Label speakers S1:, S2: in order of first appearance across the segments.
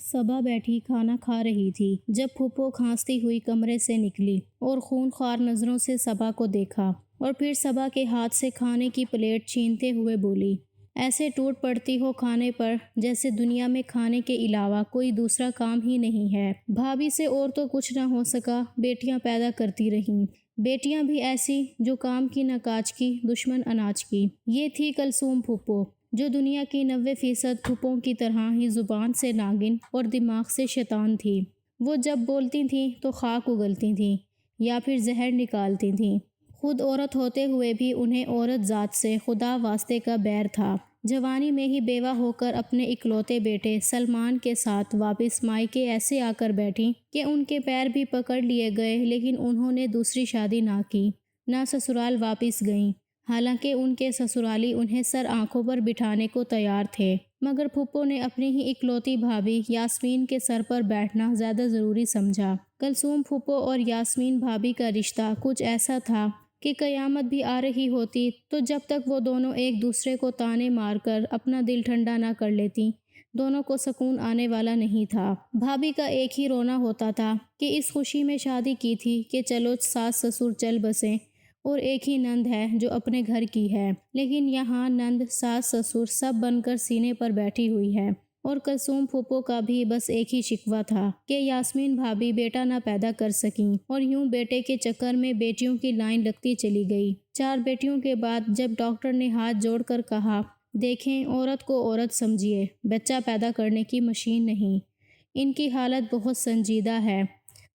S1: صبا بیٹھی کھانا کھا رہی تھی جب پھوپھو کھانستی ہوئی کمرے سے نکلی اور خون خوار نظروں سے صبا کو دیکھا اور پھر صبا کے ہاتھ سے کھانے کی پلیٹ چھینتے ہوئے بولی، ایسے ٹوٹ پڑتی ہو کھانے پر جیسے دنیا میں کھانے کے علاوہ کوئی دوسرا کام ہی نہیں ہے۔ بھابھی سے اور تو کچھ نہ ہو سکا، بیٹیاں پیدا کرتی رہیں، بیٹیاں بھی ایسی جو کام کی نہ کاج کی، دشمن اناج کی۔ یہ تھی کلثوم پھوپھو، جو دنیا کی 90% پھوپھوں کی طرح ہی زبان سے ناگن اور دماغ سے شیطان تھی۔ وہ جب بولتی تھیں تو خاک اگلتی تھیں یا پھر زہر نکالتی تھیں۔ خود عورت ہوتے ہوئے بھی انہیں عورت ذات سے خدا واسطے کا بیر تھا۔ جوانی میں ہی بیوہ ہو کر اپنے اکلوتے بیٹے سلمان کے ساتھ واپس مائکے ایسے آ کر بیٹھیں کہ ان کے پیر بھی پکڑ لیے گئے، لیکن انہوں نے دوسری شادی نہ کی، نہ سسرال واپس گئیں، حالانکہ ان کے سسرالی انہیں سر آنکھوں پر بٹھانے کو تیار تھے، مگر پھوپھو نے اپنی ہی اکلوتی بھابھی یاسمین کے سر پر بیٹھنا زیادہ ضروری سمجھا۔ کلثوم پھوپھو اور یاسمین بھابھی کا رشتہ کچھ ایسا تھا کہ قیامت بھی آ رہی ہوتی تو جب تک وہ دونوں ایک دوسرے کو تانے مار کر اپنا دل ٹھنڈا نہ کر لیتی، دونوں کو سکون آنے والا نہیں تھا۔ بھابھی کا ایک ہی رونا ہوتا تھا کہ اس خوشی میں شادی کی تھی کہ چلو ساس سسر چل بسیں، اور ایک ہی نند ہے جو اپنے گھر کی ہے، لیکن یہاں نند ساس سسر سب بن کر سینے پر بیٹھی ہوئی ہے۔ اور کلثوم پھوپھو کا بھی بس ایک ہی شکوہ تھا کہ یاسمین بھابھی بیٹا نہ پیدا کر سکیں، اور یوں بیٹے کے چکر میں بیٹیوں کی لائن لگتی چلی گئی۔ 4 بیٹیوں کے بعد جب ڈاکٹر نے ہاتھ جوڑ کر کہا، دیکھیں عورت کو عورت سمجھیے، بچہ پیدا کرنے کی مشین نہیں، ان کی حالت بہت سنجیدہ ہے،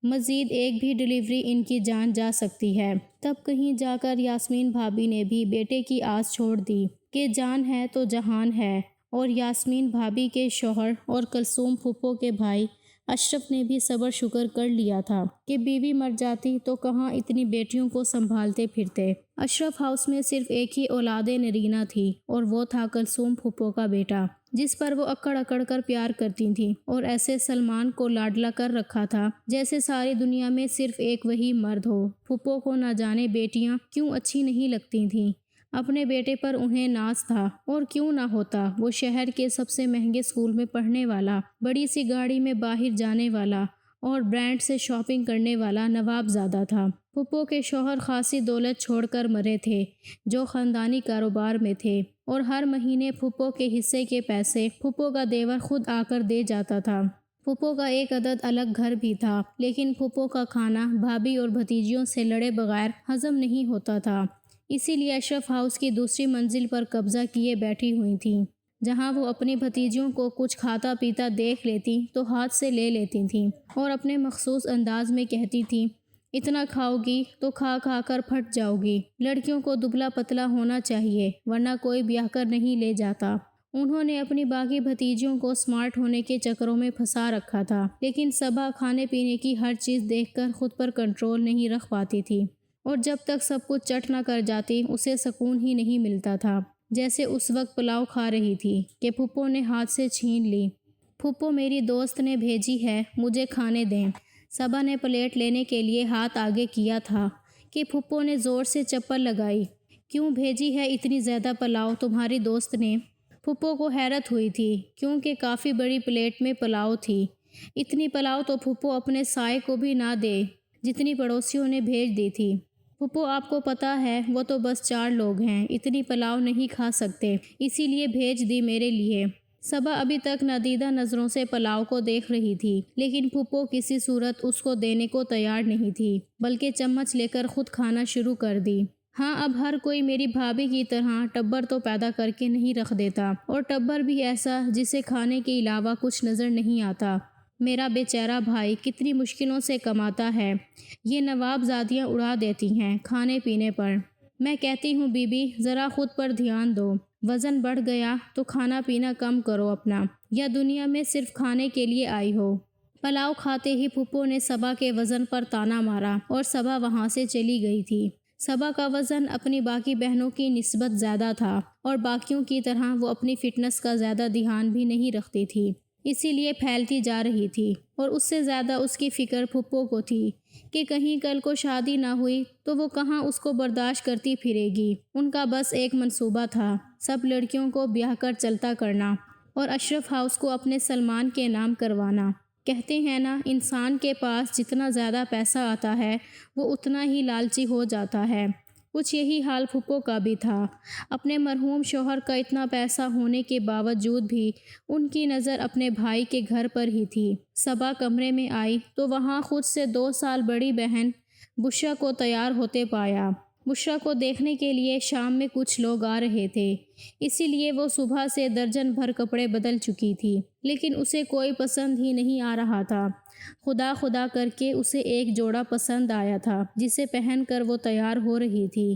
S1: مزید ایک بھی ڈیلیوری ان کی جان جا سکتی ہے، تب کہیں جا کر یاسمین بھابھی نے بھی بیٹے کی آس چھوڑ دی کہ جان ہے تو جہان ہے۔ اور یاسمین بھابھی کے شوہر اور کلثوم پھوپھو کے بھائی اشرف نے بھی صبر شکر کر لیا تھا کہ بیوی مر جاتی تو کہاں اتنی بیٹیوں کو سنبھالتے پھرتے۔ اشرف ہاؤس میں صرف ایک ہی اولاد نرینہ تھی، اور وہ تھا کلثوم پھوپھو کا بیٹا، جس پر وہ اکڑ اکڑ کر پیار کرتی تھیں، اور ایسے سلمان کو لاڈلا کر رکھا تھا جیسے ساری دنیا میں صرف ایک وہی مرد ہو۔ پھوپھو کو نہ جانے بیٹیاں کیوں اچھی نہیں لگتی تھیں، اپنے بیٹے پر انہیں ناز تھا، اور کیوں نہ ہوتا، وہ شہر کے سب سے مہنگے اسکول میں پڑھنے والا، بڑی سی گاڑی میں باہر جانے والا اور برانڈ سے شاپنگ کرنے والا نواب زادہ تھا۔ پھوپھو کے شوہر خاصی دولت چھوڑ کر مرے تھے جو خاندانی کاروبار میں تھے، اور ہر مہینے پھوپھو کے حصے کے پیسے پھوپھو کا دیور خود آ کر دے جاتا تھا۔ پھوپھو کا ایک عدد الگ گھر بھی تھا، لیکن پھوپھو کا کھانا بھابھی اور بھتیجیوں سے لڑے بغیر ہضم نہیں ہوتا تھا، اسی لیے اشرف ہاؤس کی دوسری منزل پر قبضہ کیے بیٹھی ہوئی تھیں، جہاں وہ اپنی بھتیجیوں کو کچھ کھاتا پیتا دیکھ لیتی تو ہاتھ سے لے لیتی تھیں، اور اپنے مخصوص انداز میں کہتی تھیں، اتنا کھاؤ گی تو کھا کھا کر پھٹ جاؤ گی، لڑکیوں کو دبلا پتلا ہونا چاہیے ورنہ کوئی بیاہ کر نہیں لے جاتا۔ انہوں نے اپنی باقی بھتیجیوں کو سمارٹ ہونے کے چکروں میں پھنسا رکھا تھا، لیکن صبا کھانے پینے کی ہر چیز دیکھ کر خود پر کنٹرول نہیں رکھ پاتی تھی، اور جب تک سب کچھ چٹ نہ کر جاتی اسے سکون ہی نہیں ملتا تھا۔ جیسے اس وقت پلاؤ کھا رہی تھی کہ پھوپھو نے ہاتھ سے چھین لی۔ پھوپھو میری دوست نے بھیجی ہے، مجھے کھانے دیں۔ صبا نے پلیٹ لینے کے لیے ہاتھ آگے کیا تھا کہ پھوپھو نے زور سے چپل لگائی، کیوں بھیجی ہے اتنی زیادہ پلاؤ تمہاری دوست نے؟ پھوپھو کو حیرت ہوئی تھی کیونکہ کافی بڑی پلیٹ میں پلاؤ تھی۔ اتنی پلاؤ تو پھوپھو اپنے سائے کو بھی نہ دے جتنی پڑوسیوں نے بھیج دی تھی۔ پھوپھو آپ کو پتہ ہے وہ تو بس 4 لوگ ہیں، اتنی پلاؤ نہیں کھا سکتے، اسی لیے بھیج دی میرے لیے۔ صبا ابھی تک نادیدہ نظروں سے پلاؤ کو دیکھ رہی تھی، لیکن پھوپھو کسی صورت اس کو دینے کو تیار نہیں تھی، بلکہ چمچ لے کر خود کھانا شروع کر دی۔ ہاں اب ہر کوئی میری بھابھی کی طرح ٹبر تو پیدا کر کے نہیں رکھ دیتا، اور ٹبر بھی ایسا جسے کھانے کے علاوہ کچھ نظر نہیں آتا۔ میرا بیچارہ بھائی کتنی مشکلوں سے کماتا ہے، یہ نواب زادیاں اڑا دیتی ہیں کھانے پینے پر۔ میں کہتی ہوں بی بی ذرا خود پر دھیان دو، وزن بڑھ گیا تو کھانا پینا کم کرو اپنا، یا دنیا میں صرف کھانے کے لیے آئی ہو۔ پلاؤ کھاتے ہی پھوپھو نے صبا کے وزن پر تانا مارا اور صبا وہاں سے چلی گئی تھی۔ صبا کا وزن اپنی باقی بہنوں کی نسبت زیادہ تھا، اور باقیوں کی طرح وہ اپنی فٹنس کا زیادہ دھیان بھی نہیں رکھتی تھی، اسی لیے پھیلتی جا رہی تھی، اور اس سے زیادہ اس کی فکر پھوپھو کو تھی کہ کہیں کل کو شادی نہ ہوئی تو وہ کہاں اس کو برداشت کرتی پھرے گی۔ ان کا بس ایک منصوبہ تھا، سب لڑکیوں کو بیاہ کر چلتا کرنا۔ اور اشرف ہاؤس کو اپنے سلمان کے نام کروانا۔ کہتے ہیں نا، انسان کے پاس جتنا زیادہ پیسہ آتا ہے وہ اتنا ہی لالچی ہو جاتا ہے۔ کچھ یہی حال پھپھو کا بھی تھا۔ اپنے مرحوم شوہر کا اتنا پیسہ ہونے کے باوجود بھی ان کی نظر اپنے بھائی کے گھر پر ہی تھی۔ صبا کمرے میں آئی تو وہاں خود سے 2 سال بڑی بہن بشرا کو تیار ہوتے پایا۔ بشرا کو دیکھنے کے لیے شام میں کچھ لوگ آ رہے تھے، اسی لیے وہ صبح سے درجن بھر کپڑے بدل چکی تھی، لیکن اسے کوئی پسند ہی نہیں آ رہا تھا۔ خدا خدا کر کے اسے ایک جوڑا پسند آیا تھا جسے پہن کر وہ تیار ہو رہی تھی،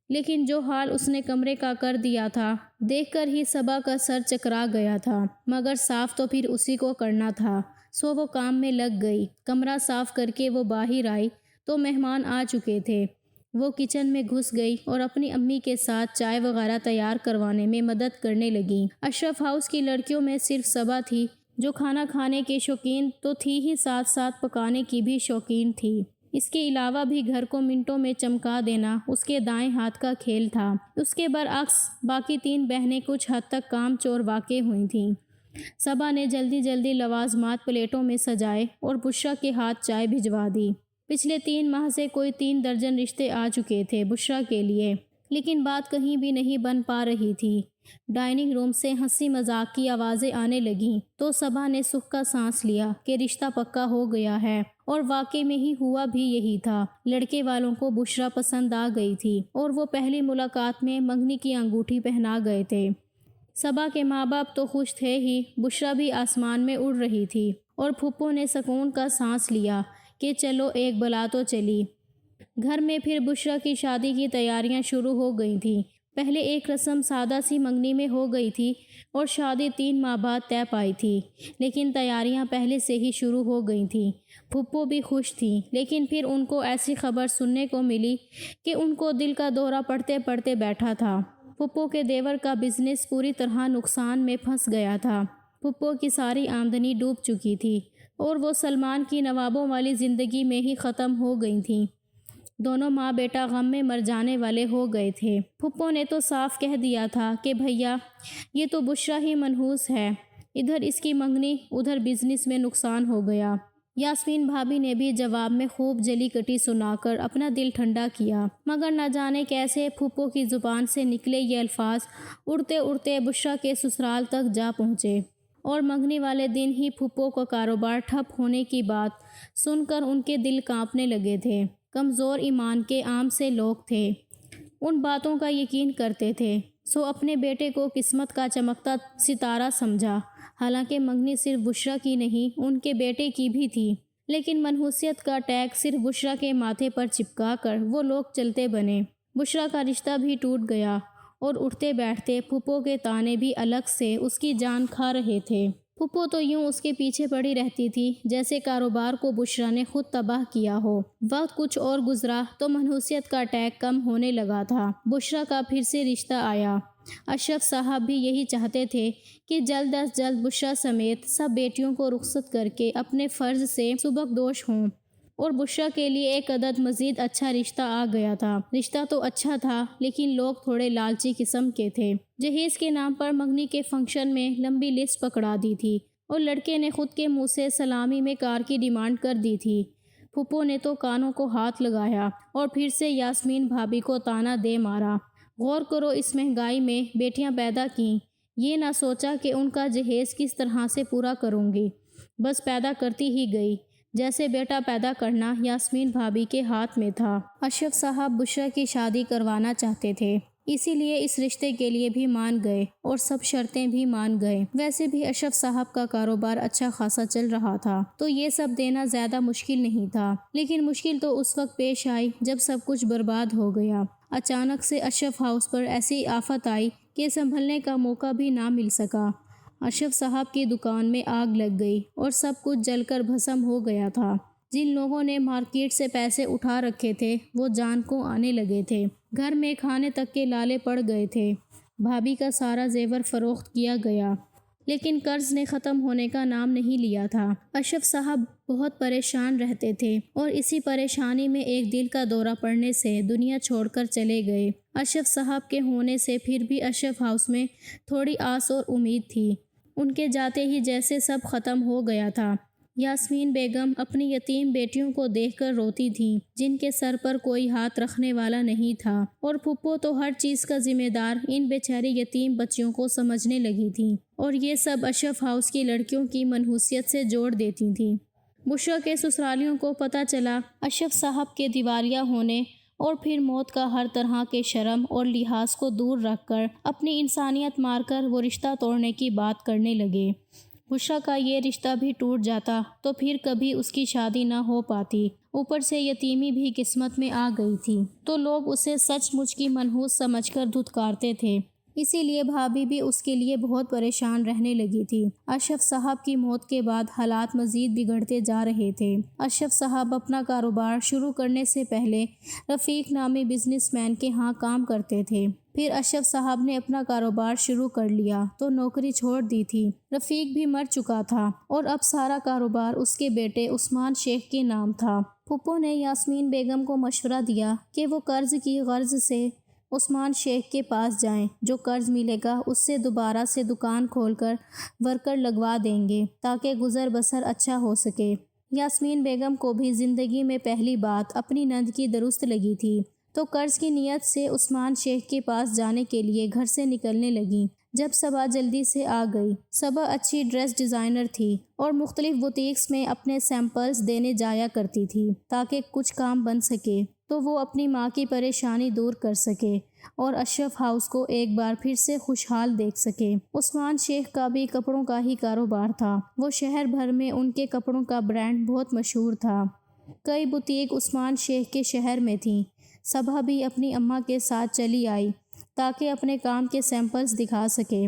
S1: لیکن جو حال اس نے کمرے کا کر دیا تھا دیکھ کر ہی صبا کا سر چکرا گیا تھا، مگر صاف تو پھر اسی کو کرنا تھا، سو وہ کام میں لگ گئی۔ کمرہ صاف کر کے وہ باہر آئی تو مہمان آ چکے تھے۔ وہ کچن میں گھس گئی اور اپنی امی کے ساتھ چائے وغیرہ تیار کروانے میں مدد کرنے لگی۔ اشرف ہاؤس کی لڑکیوں میں صرف صبا تھی جو کھانا کھانے کی شوقین تو تھی ہی، ساتھ ساتھ پکانے کی بھی شوقین تھی۔ اس کے علاوہ بھی گھر کو منٹوں میں چمکا دینا اس کے دائیں ہاتھ کا کھیل تھا۔ اس کے برعکس باقی 3 بہنیں کچھ حد تک کام چور واقع ہوئی تھیں۔ صبا نے جلدی جلدی لوازمات پلیٹوں میں سجائے اور بشرا کے ہاتھ چائے بھجوا دی۔ پچھلے 3 ماہ سے کوئی 3 درجن رشتے آ چکے تھے بشرا کے لیے، لیکن بات کہیں بھی نہیں بن پا رہی تھی۔ ڈائننگ روم سے ہنسی مذاق کی آوازیں آنے لگیں تو صبا نے سکھ کا سانس لیا کہ رشتہ پکا ہو گیا ہے، اور واقعی میں ہی ہوا بھی یہی تھا۔ لڑکے والوں کو بشرا پسند آ گئی تھی اور وہ پہلی ملاقات میں منگنی کی انگوٹھی پہنا گئے تھے۔ صبا کے ماں باپ تو خوش تھے ہی، بشرا بھی آسمان میں اڑ رہی تھی، اور پھپھو نے سکون کا سانس لیا کہ چلو ایک بلا تو چلی۔ گھر میں پھر بشرا کی شادی کی تیاریاں شروع ہو گئی تھیں۔ پہلے ایک رسم سادہ سی منگنی میں ہو گئی تھی اور شادی 3 ماہ بعد طے پائی تھی، لیکن تیاریاں پہلے سے ہی شروع ہو گئی تھیں۔ پھپھو بھی خوش تھیں، لیکن پھر ان کو ایسی خبر سننے کو ملی کہ ان کو دل کا دورہ پڑتے پڑتے بیٹھا تھا۔ پھپھو کے دیور کا بزنس پوری طرح نقصان میں پھنس گیا تھا۔ پھپھو کی ساری آمدنی ڈوب چکی تھی اور وہ سلمان کی نوابوں والی زندگی میں ہی ختم ہو گئی تھیں۔ دونوں ماں بیٹا غم میں مر جانے والے ہو گئے تھے۔ پھپھو نے تو صاف کہہ دیا تھا کہ بھیا یہ تو بشرا ہی منحوس ہے، ادھر اس کی منگنی ادھر بزنس میں نقصان ہو گیا۔ یاسمین بھابی نے بھی جواب میں خوب جلی کٹی سنا کر اپنا دل ٹھنڈا کیا، مگر نہ جانے کیسے پھپھو کی زبان سے نکلے یہ الفاظ اڑتے اڑتے بشرا کے سسرال تک جا پہنچے، اور منگنی والے دن ہی پھپھو کا کاروبار ٹھپ ہونے کی بات سن کر ان کے دل کانپنے لگے تھے۔ کمزور ایمان کے عام سے لوگ تھے، ان باتوں کا یقین کرتے تھے، سو اپنے بیٹے کو قسمت کا چمکتا ستارہ سمجھا۔ حالانکہ منگنی صرف بشرا کی نہیں ان کے بیٹے کی بھی تھی، لیکن منحوسیت کا ٹیگ صرف بشرا کے ماتھے پر چپکا کر وہ لوگ چلتے بنے۔ بشرا کا رشتہ بھی ٹوٹ گیا اور اٹھتے بیٹھتے پھپھو کے تانے بھی الگ سے اس کی جان کھا رہے تھے۔ پھپھو تو یوں اس کے پیچھے پڑی رہتی تھی جیسے کاروبار کو بشرا نے خود تباہ کیا ہو۔ وقت کچھ اور گزرا تو منحوسیت کا ٹیگ کم ہونے لگا تھا۔ بشرا کا پھر سے رشتہ آیا۔ اشرف صاحب بھی یہی چاہتے تھے کہ جلد از جلد بشرا سمیت سب بیٹیوں کو رخصت کر کے اپنے فرض سے سبکدوش ہوں، اور بشرا کے لیے ایک عدد مزید اچھا رشتہ آ گیا تھا۔ رشتہ تو اچھا تھا، لیکن لوگ تھوڑے لالچی قسم کے تھے۔ جہیز کے نام پر منگنی کے فنکشن میں لمبی لسٹ پکڑا دی تھی اور لڑکے نے خود کے منہ سے سلامی میں کار کی ڈیمانڈ کر دی تھی۔ پھپھو نے تو کانوں کو ہاتھ لگایا اور پھر سے یاسمین بھابی کو تانا دے مارا، غور کرو اس مہنگائی میں بیٹیاں پیدا کیں، یہ نہ سوچا کہ ان کا جہیز کس طرح سے پورا کروں گی، بس پیدا کرتی ہی گئی، جیسے بیٹا پیدا کرنا یاسمین بھابی کے ہاتھ میں تھا۔ اشرف صاحب بشرا کی شادی کروانا چاہتے تھے، اسی لیے اس رشتے کے لیے بھی مان گئے اور سب شرطیں بھی مان گئے۔ ویسے بھی اشرف صاحب کا کاروبار اچھا خاصا چل رہا تھا تو یہ سب دینا زیادہ مشکل نہیں تھا، لیکن مشکل تو اس وقت پیش آئی جب سب کچھ برباد ہو گیا۔ اچانک سے اشرف ہاؤس پر ایسی آفت آئی کہ سنبھلنے کا موقع بھی نہ مل سکا۔ اشرف صاحب کی دکان میں آگ لگ گئی اور سب کچھ جل کر بھسم ہو گیا تھا۔ جن لوگوں نے مارکیٹ سے پیسے اٹھا رکھے تھے وہ جان کو آنے لگے تھے، گھر میں کھانے تک کے لالے پڑ گئے تھے۔ بھابی کا سارا زیور فروخت کیا گیا، لیکن قرض نے ختم ہونے کا نام نہیں لیا تھا۔ اشرف صاحب بہت پریشان رہتے تھے اور اسی پریشانی میں ایک دل کا دورہ پڑنے سے دنیا چھوڑ کر چلے گئے۔ اشرف صاحب کے ہونے سے پھر بھی اشرف ہاؤس میں تھوڑی آس اور امید تھی، ان کے جاتے ہی جیسے سب ختم ہو گیا تھا۔ یاسمین بیگم اپنی یتیم بیٹیوں کو دیکھ کر روتی تھیں، جن کے سر پر کوئی ہاتھ رکھنے والا نہیں تھا، اور پھپھو تو ہر چیز کا ذمہ دار ان بیچاری یتیم بچیوں کو سمجھنے لگی تھیں، اور یہ سب اشرف ہاؤس کی لڑکیوں کی منحوسیت سے جوڑ دیتی تھیں۔ بشریٰ کے سسرالیوں کو پتہ چلا اشرف صاحب کے دیوالیہ ہونے اور پھر موت کا ہر طرح کے شرم اور لحاظ کو دور رکھ کر اپنی انسانیت مار کر وہ رشتہ توڑنے کی بات کرنے لگے۔ بشریٰ کا یہ رشتہ بھی ٹوٹ جاتا تو پھر کبھی اس کی شادی نہ ہو پاتی، اوپر سے یتیمی بھی قسمت میں آ گئی تھی، تو لوگ اسے سچ مچ کی منحوس سمجھ کر دھتکارتے تھے۔ اسی لیے بھابھی بھی اس کے لیے بہت پریشان رہنے لگی تھی۔ اشرف صاحب کی موت کے بعد حالات مزید بگڑتے جا رہے تھے۔ اشرف صاحب اپنا کاروبار شروع کرنے سے پہلے رفیق نامی بزنس مین کے ہاں کام کرتے تھے۔ پھر اشرف صاحب نے اپنا کاروبار شروع کر لیا تو نوکری چھوڑ دی تھی۔ رفیق بھی مر چکا تھا اور اب سارا کاروبار اس کے بیٹے عثمان شیخ کے نام تھا۔ پھپھو نے یاسمین بیگم کو مشورہ دیا کہ وہ قرض کی غرض سے عثمان شیخ کے پاس جائیں، جو قرض ملے گا اس سے دوبارہ سے دکان کھول کر ورکر لگوا دیں گے تاکہ گزر بسر اچھا ہو سکے۔ یاسمین بیگم کو بھی زندگی میں پہلی بات اپنی نند کی درست لگی تھی، تو قرض کی نیت سے عثمان شیخ کے پاس جانے کے لیے گھر سے نکلنے لگیں۔ جب صبا جلدی سے آ گئی۔ صبا اچھی ڈریس ڈیزائنر تھی اور مختلف بوتیکس میں اپنے سیمپلز دینے جایا کرتی تھی تاکہ کچھ کام بن سکے تو وہ اپنی ماں کی پریشانی دور کر سکے اور اشرف ہاؤس کو ایک بار پھر سے خوشحال دیکھ سکے۔ عثمان شیخ کا بھی کپڑوں کا ہی کاروبار تھا۔ وہ شہر بھر میں ان کے کپڑوں کا برانڈ بہت مشہور تھا۔ کئی بوتیک عثمان شیخ کے شہر میں تھیں۔ صبا بھی اپنی اماں کے ساتھ چلی آئی تاکہ اپنے کام کے سیمپلز دکھا سکے۔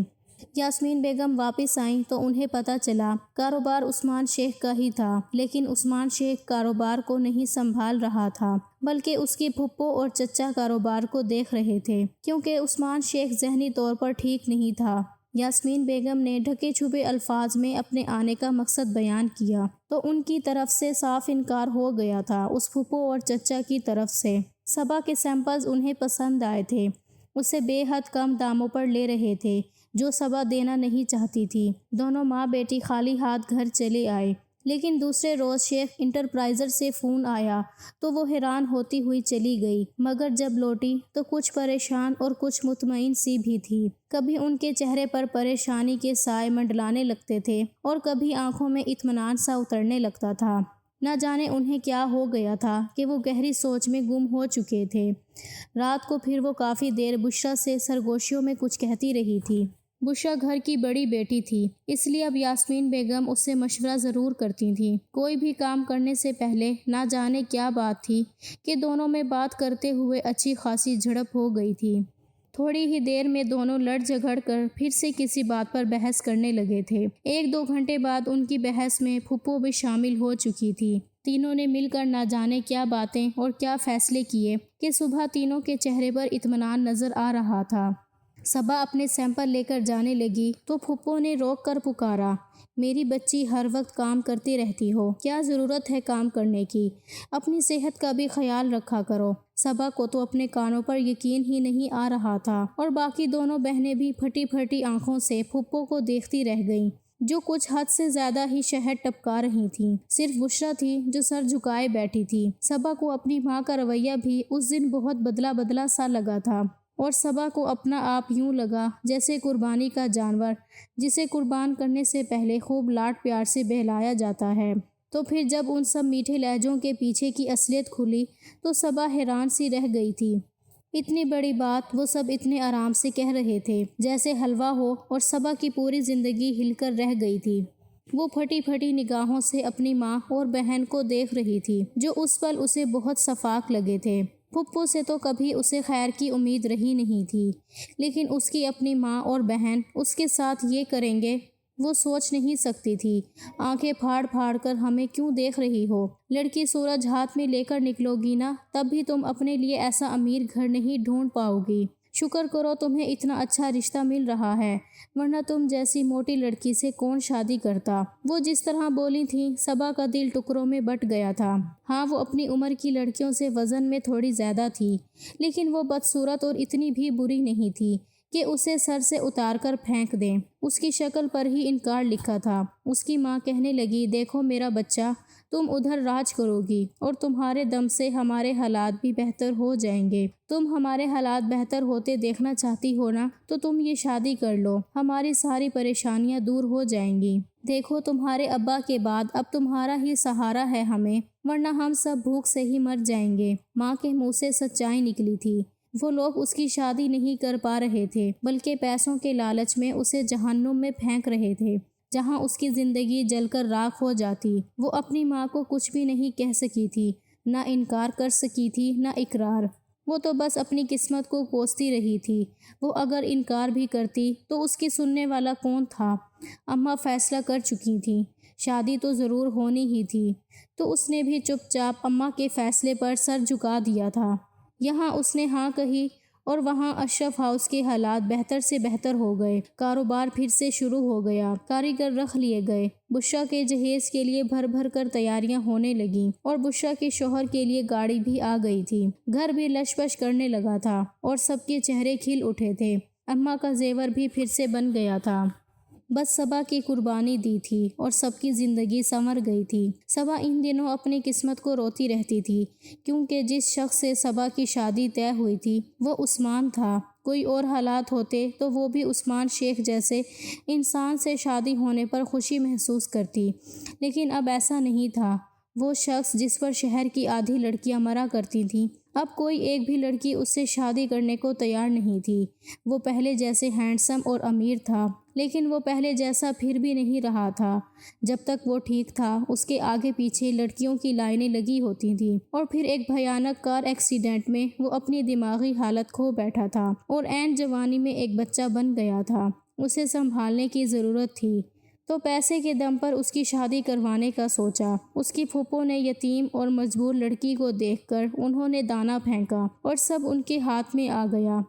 S1: یاسمین بیگم واپس آئیں تو انہیں پتہ چلا کاروبار عثمان شیخ کا ہی تھا، لیکن عثمان شیخ کاروبار کو نہیں سنبھال رہا تھا بلکہ اس کی پھپھو اور چچا کاروبار کو دیکھ رہے تھے، کیونکہ عثمان شیخ ذہنی طور پر ٹھیک نہیں تھا۔ یاسمین بیگم نے ڈھکے چھپے الفاظ میں اپنے آنے کا مقصد بیان کیا تو ان کی طرف سے صاف انکار ہو گیا تھا۔ اس پھپھو اور چچا کی طرف سے صبا کے سیمپلز انہیں پسند آئے تھے، اسے بے حد کم داموں پر لے رہے تھے جو صبا دینا نہیں چاہتی تھی۔ دونوں ماں بیٹی خالی ہاتھ گھر چلے آئے، لیکن دوسرے روز شیخ انٹرپرائزر سے فون آیا تو وہ حیران ہوتی ہوئی چلی گئی، مگر جب لوٹی تو کچھ پریشان اور کچھ مطمئن سی بھی تھی۔ کبھی ان کے چہرے پر پریشانی کے سائے منڈلانے لگتے تھے اور کبھی آنکھوں میں اطمینان سا اترنے لگتا تھا۔ نہ جانے انہیں کیا ہو گیا تھا کہ وہ گہری سوچ میں گم ہو چکے تھے۔ رات کو پھر وہ کافی دیر بشریٰ سے سرگوشیوں میں کچھ کہتی رہی تھی۔ بشریٰ گھر کی بڑی بیٹی تھی، اس لیے اب یاسمین بیگم اس سے مشورہ ضرور کرتی تھیں۔ کوئی بھی کام کرنے سے پہلے نہ جانے کیا بات تھی کہ دونوں میں بات کرتے ہوئے اچھی خاصی جھڑپ ہو گئی تھی۔ تھوڑی ہی دیر میں دونوں لڑ جھگڑ کر پھر سے کسی بات پر بحث کرنے لگے تھے۔ 1-2 گھنٹے بعد ان کی بحث میں پھپھو بھی شامل ہو چکی تھی۔ تینوں نے مل کر نہ جانے کیا باتیں اور کیا فیصلے کیے کہ صبح تینوں کے چہرے پر اطمینان نظر آ رہا تھا۔ صبا اپنے سیمپل لے کر جانے لگی تو پھپھو نے روک کر پکارا، میری بچی ہر وقت کام کرتی رہتی ہو، کیا ضرورت ہے کام کرنے کی؟ اپنی صحت کا بھی خیال رکھا کرو۔ صبا کو تو اپنے کانوں پر یقین ہی نہیں آ رہا تھا اور باقی دونوں بہنیں بھی پھٹی پھٹی آنکھوں سے پھپھو کو دیکھتی رہ گئیں، جو کچھ حد سے زیادہ ہی شہد ٹپکا رہی تھیں۔ صرف بشریٰ تھی جو سر جھکائے بیٹھی تھی۔ صبا کو اپنی ماں کا رویہ بھی اس دن بہت بدلا بدلا سا لگا تھا اور صبا کو اپنا آپ یوں لگا جیسے قربانی کا جانور جسے قربان کرنے سے پہلے خوب لاڈ پیار سے بہلایا جاتا ہے۔ تو پھر جب ان سب میٹھے لہجوں کے پیچھے کی اصلیت کھلی تو صبا حیران سی رہ گئی تھی۔ اتنی بڑی بات وہ سب اتنے آرام سے کہہ رہے تھے جیسے حلوہ ہو، اور صبا کی پوری زندگی ہل کر رہ گئی تھی۔ وہ پھٹی پھٹی نگاہوں سے اپنی ماں اور بہن کو دیکھ رہی تھی جو اس پل اسے بہت صفاق لگے تھے۔ پھپھو سے تو کبھی اسے خیر کی امید رہی نہیں تھی، لیکن اس کی اپنی ماں اور بہن اس کے ساتھ یہ کریں گے وہ سوچ نہیں سکتی تھی۔ آنکھیں پھاڑ پھاڑ کر ہمیں کیوں دیکھ رہی ہو؟ لڑکی سورج ہاتھ میں لے کر نکلو گی نا، تب بھی تم اپنے لیے ایسا امیر گھر نہیں ڈھونڈ پاؤ گی۔ شکر کرو تمہیں اتنا اچھا رشتہ مل رہا ہے، ورنہ تم جیسی موٹی لڑکی سے کون شادی کرتا؟ وہ جس طرح بولی تھیں صبا کا دل ٹکڑوں میں بٹ گیا تھا۔ ہاں وہ اپنی عمر کی لڑکیوں سے وزن میں تھوڑی زیادہ تھی، لیکن وہ بدصورت اور اتنی بھی بری نہیں تھی کہ اسے سر سے اتار کر پھینک دیں۔ اس کی شکل پر ہی انکار لکھا تھا۔ اس کی ماں کہنے لگی، دیکھو میرا بچہ، تم ادھر راج کرو گی اور تمہارے دم سے ہمارے حالات بھی بہتر ہو جائیں گے۔ تم ہمارے حالات بہتر ہوتے دیکھنا چاہتی ہو نا، تو تم یہ شادی کر لو، ہماری ساری پریشانیاں دور ہو جائیں گی۔ دیکھو تمہارے ابا کے بعد اب تمہارا ہی سہارا ہے ہمیں، ورنہ ہم سب بھوک سے ہی مر جائیں گے۔ ماں کے منہ سے سچائی نکلی تھی۔ وہ لوگ اس کی شادی نہیں کر پا رہے تھے، بلکہ پیسوں کے لالچ میں اسے جہنم میں پھینک رہے تھے، جہاں اس کی زندگی جل کر راکھ ہو جاتی۔ وہ اپنی ماں کو کچھ بھی نہیں کہہ سکی تھی، نہ انکار کر سکی تھی، نہ اقرار۔ وہ تو بس اپنی قسمت کو کوستی رہی تھی۔ وہ اگر انکار بھی کرتی تو اس کی سننے والا کون تھا؟ اماں فیصلہ کر چکی تھیں، شادی تو ضرور ہونی ہی تھی، تو اس نے بھی چپ چاپ اماں کے فیصلے پر سر جھکا دیا تھا۔ یہاں اس نے ہاں کہی اور وہاں اشرف ہاؤس کے حالات بہتر سے بہتر ہو گئے۔ کاروبار پھر سے شروع ہو گیا، کاریگر رکھ لیے گئے، بشریٰ کے جہیز کے لیے بھر بھر کر تیاریاں ہونے لگیں، اور بشریٰ کے شوہر کے لیے گاڑی بھی آ گئی تھی۔ گھر بھی لش پش کرنے لگا تھا اور سب کے چہرے کھل اٹھے تھے۔ اماں کا زیور بھی پھر سے بن گیا تھا۔ بس صبا کی قربانی دی تھی اور سب کی زندگی سنور گئی تھی۔ صبا ان دنوں اپنی قسمت کو روتی رہتی تھی، کیونکہ جس شخص سے صبا کی شادی طے ہوئی تھی وہ عثمان تھا۔ کوئی اور حالات ہوتے تو وہ بھی عثمان شیخ جیسے انسان سے شادی ہونے پر خوشی محسوس کرتی، لیکن اب ایسا نہیں تھا۔ وہ شخص جس پر شہر کی آدھی لڑکیاں مرا کرتی تھیں، اب کوئی ایک بھی لڑکی اس سے شادی کرنے کو تیار نہیں تھی۔ وہ پہلے جیسے ہینڈسم اور امیر تھا، لیکن وہ پہلے جیسا پھر بھی نہیں رہا تھا۔ جب تک وہ ٹھیک تھا، اس کے آگے پیچھے لڑکیوں کی لائنیں لگی ہوتی تھیں، اور پھر ایک بھیانک کار ایکسیڈنٹ میں وہ اپنی دماغی حالت کھو بیٹھا تھا اور عین جوانی میں ایک بچہ بن گیا تھا۔ اسے سنبھالنے کی ضرورت تھی، تو پیسے کے دم پر اس کی شادی کروانے کا سوچا۔ اس کی پھوپھو نے یتیم اور مجبور لڑکی کو دیکھ کر انہوں نے دانا پھینکا اور سب ان کے ہاتھ میں آ گیا۔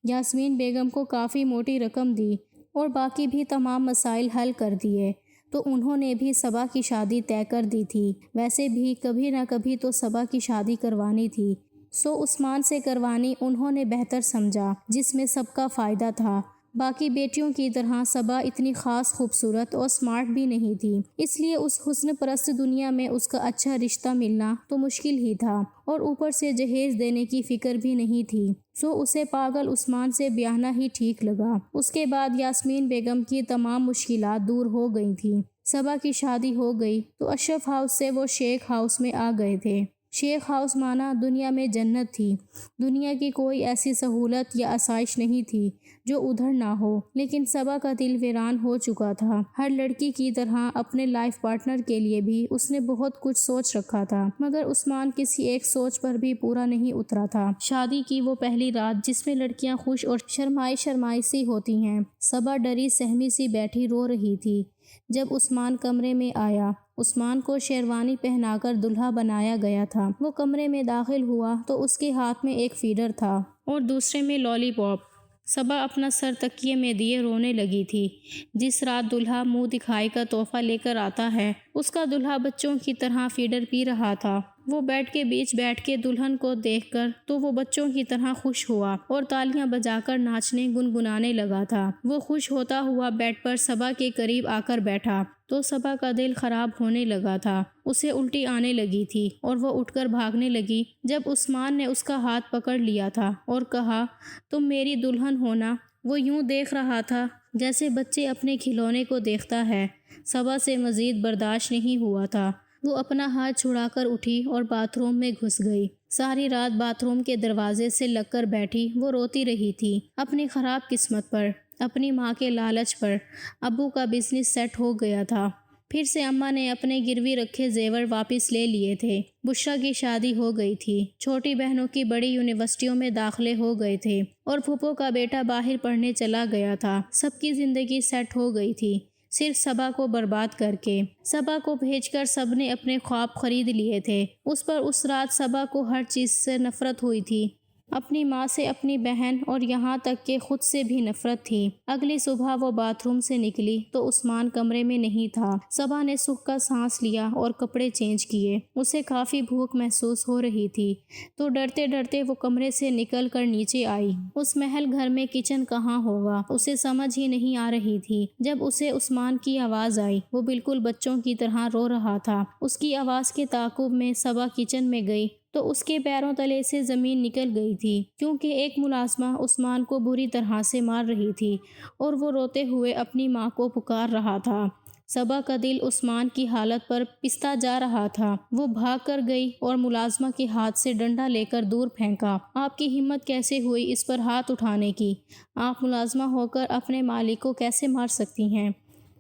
S1: یاسمین بیگم کو کافی موٹی رقم دی اور باقی بھی تمام مسائل حل کر دیے، تو انہوں نے بھی صبا کی شادی طے کر دی تھی۔ ویسے بھی کبھی نہ کبھی تو صبا کی شادی کروانی تھی، سو عثمان سے کروانی انہوں نے بہتر سمجھا، جس میں سب کا فائدہ تھا۔ باقی بیٹیوں کی طرح صبا اتنی خاص خوبصورت اور سمارٹ بھی نہیں تھی، اس لیے اس حسن پرست دنیا میں اس کا اچھا رشتہ ملنا تو مشکل ہی تھا، اور اوپر سے جہیز دینے کی فکر بھی نہیں تھی، سو اسے پاگل عثمان سے بیاہنا ہی ٹھیک لگا۔ اس کے بعد یاسمین بیگم کی تمام مشکلات دور ہو گئی تھیں۔ صبا کی شادی ہو گئی تو اشرف ہاؤس سے وہ شیخ ہاؤس میں آ گئے تھے۔ شیخ ہاؤس مانا دنیا میں جنت تھی۔ دنیا کی کوئی ایسی سہولت یا آسائش نہیں تھی جو ادھر نہ ہو، لیکن صبا کا دل ویران ہو چکا تھا۔ ہر لڑکی کی طرح اپنے لائف پارٹنر کے لیے بھی اس نے بہت کچھ سوچ رکھا تھا، مگر عثمان کسی ایک سوچ پر بھی پورا نہیں اترا تھا۔ شادی کی وہ پہلی رات جس میں لڑکیاں خوش اور شرمائی شرمائی سی ہوتی ہیں، صبا ڈری سہمی سی بیٹھی رو رہی تھی۔ جب عثمان کمرے میں آیا، عثمان کو شیروانی پہنا کر دلہا بنایا گیا تھا۔ وہ کمرے میں داخل ہوا تو اس کے ہاتھ میں ایک فیڈر تھا اور دوسرے میں لالی پاپ۔ صبا اپنا سر تکیے میں دیے رونے لگی تھی۔ جس رات دلہا منہ دکھائی کا تحفہ لے کر آتا ہے، اس کا دلہا بچوں کی طرح فیڈر پی رہا تھا۔ وہ بیڈ کے بیچ بیٹھ کے دلہن کو دیکھ کر تو وہ بچوں کی طرح خوش ہوا اور تالیاں بجا کر ناچنے گنگنانے لگا تھا۔ وہ خوش ہوتا ہوا بیڈ پر صبا کے قریب آ کر بیٹھا تو صبا کا دل خراب ہونے لگا تھا۔ اسے الٹی آنے لگی تھی اور وہ اٹھ کر بھاگنے لگی، جب عثمان نے اس کا ہاتھ پکڑ لیا تھا اور کہا، تم میری دلہن ہونا۔ وہ یوں دیکھ رہا تھا جیسے بچے اپنے کھلونے کو دیکھتا ہے۔ صبا سے مزید برداشت نہیں ہوا تھا۔ وہ اپنا ہاتھ چھڑا کر اٹھی اور باتھ روم میں گھس گئی۔ ساری رات باتھ روم کے دروازے سے لگ کر بیٹھی وہ روتی رہی تھی، اپنی خراب قسمت پر، اپنی ماں کے لالچ پر۔ ابو کا بزنس سیٹ ہو گیا تھا، پھر سے اماں نے اپنے گروی رکھے زیور واپس لے لیے تھے، بشریٰ کی شادی ہو گئی تھی، چھوٹی بہنوں کی بڑی یونیورسٹیوں میں داخلے ہو گئے تھے، اور پھوپھو کا بیٹا باہر پڑھنے چلا گیا تھا۔ سب کی زندگی سیٹ ہو گئی تھی، صرف صبا کو برباد کر کے۔ صبا کو بھیج کر سب نے اپنے خواب خرید لیے تھے۔ اس پر اس رات صبا کو ہر چیز سے نفرت ہوئی تھی۔ اپنی ماں سے، اپنی بہن اور یہاں تک کہ خود سے بھی نفرت تھی۔ اگلی صبح وہ باتھ روم سے نکلی تو عثمان کمرے میں نہیں تھا۔ صبا نے سکھ کا سانس لیا اور کپڑے چینج کیے۔ اسے کافی بھوک محسوس ہو رہی تھی تو ڈرتے ڈرتے وہ کمرے سے نکل کر نیچے آئی۔ اس محل گھر میں کچن کہاں ہوگا، اسے سمجھ ہی نہیں آ رہی تھی۔ جب اسے عثمان کی آواز آئی، وہ بالکل بچوں کی طرح رو رہا تھا۔ اس کی آواز کے تعاقب میں صبا کچن میں گئی تو اس کے پیروں تلے سے زمین نکل گئی تھی، کیونکہ ایک ملازمہ عثمان کو بری طرح سے مار رہی تھی اور وہ روتے ہوئے اپنی ماں کو پکار رہا تھا۔ صبا کا دل عثمان کی حالت پر پستا جا رہا تھا۔ وہ بھاگ کر گئی اور ملازمہ کے ہاتھ سے ڈنڈا لے کر دور پھینکا۔ آپ کی ہمت کیسے ہوئی اس پر ہاتھ اٹھانے کی؟ آپ ملازمہ ہو کر اپنے مالک کو کیسے مار سکتی ہیں؟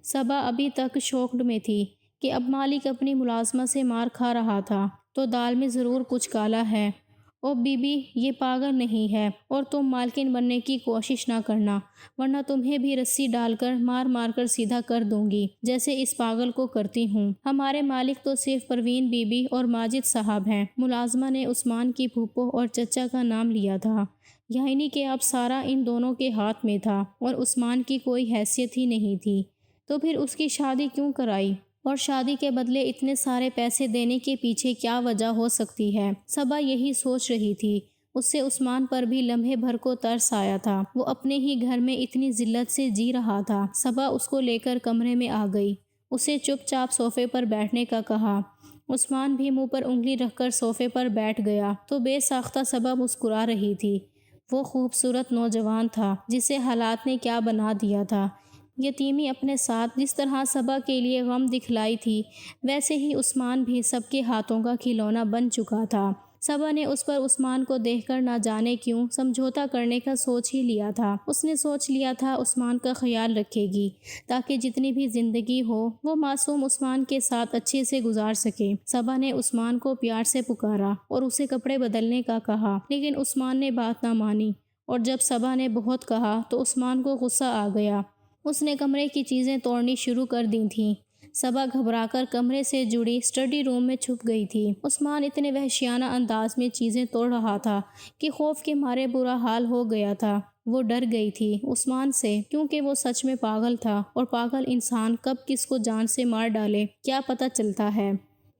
S1: صبا ابھی تک شوکڈ میں تھی کہ اب مالک اپنی ملازمہ سے مار کھا رہا تھا، تو دال میں ضرور کچھ کالا ہے۔ او بی بی، یہ پاگل نہیں ہے اور تم مالکن بننے کی کوشش نہ کرنا، ورنہ تمہیں بھی رسی ڈال کر مار مار کر سیدھا کر دوں گی، جیسے اس پاگل کو کرتی ہوں۔ ہمارے مالک تو صرف پروین بی بی اور ماجد صاحب ہیں۔ ملازمہ نے عثمان کی پھوپھو اور چچا کا نام لیا تھا، یعنی کہ اب سارا ان دونوں کے ہاتھ میں تھا اور عثمان کی کوئی حیثیت ہی نہیں تھی، تو پھر اس کی شادی کیوں کرائی؟ اور شادی کے بدلے اتنے سارے پیسے دینے کے پیچھے کیا وجہ ہو سکتی ہے؟ صبا یہی سوچ رہی تھی۔ اس سے عثمان پر بھی لمحے بھر کو ترس آیا تھا۔ وہ اپنے ہی گھر میں اتنی ذلت سے جی رہا تھا۔ صبا اس کو لے کر کمرے میں آ گئی، اسے چپ چاپ صوفے پر بیٹھنے کا کہا۔ عثمان بھی منہ پر انگلی رکھ کر صوفے پر بیٹھ گیا تو بے ساختہ صبا مسکرا رہی تھی۔ وہ خوبصورت نوجوان تھا جسے حالات نے کیا بنا دیا تھا۔ یتیمی اپنے ساتھ جس طرح صبا کے لیے غم دکھلائی تھی، ویسے ہی عثمان بھی سب کے ہاتھوں کا کھلونا بن چکا تھا۔ صبا نے اس پر عثمان کو دیکھ کر نہ جانے کیوں سمجھوتا کرنے کا سوچ ہی لیا تھا۔ اس نے سوچ لیا تھا عثمان کا خیال رکھے گی تاکہ جتنی بھی زندگی ہو وہ معصوم عثمان کے ساتھ اچھے سے گزار سکے۔ صبا نے عثمان کو پیار سے پکارا اور اسے کپڑے بدلنے کا کہا، لیکن عثمان نے بات نہ مانی، اور جب صبا نے بہت کہا تو عثمان کو غصہ آ گیا۔ اس نے کمرے کی چیزیں توڑنی شروع کر دی تھیں۔ صبا گھبرا کر کمرے سے جڑی اسٹڈی روم میں چھپ گئی تھی۔ عثمان اتنے وحشیانہ انداز میں چیزیں توڑ رہا تھا کہ خوف کے مارے برا حال ہو گیا تھا۔ وہ ڈر گئی تھی عثمان سے، کیونکہ وہ سچ میں پاگل تھا، اور پاگل انسان کب کس کو جان سے مار ڈالے کیا پتہ چلتا ہے۔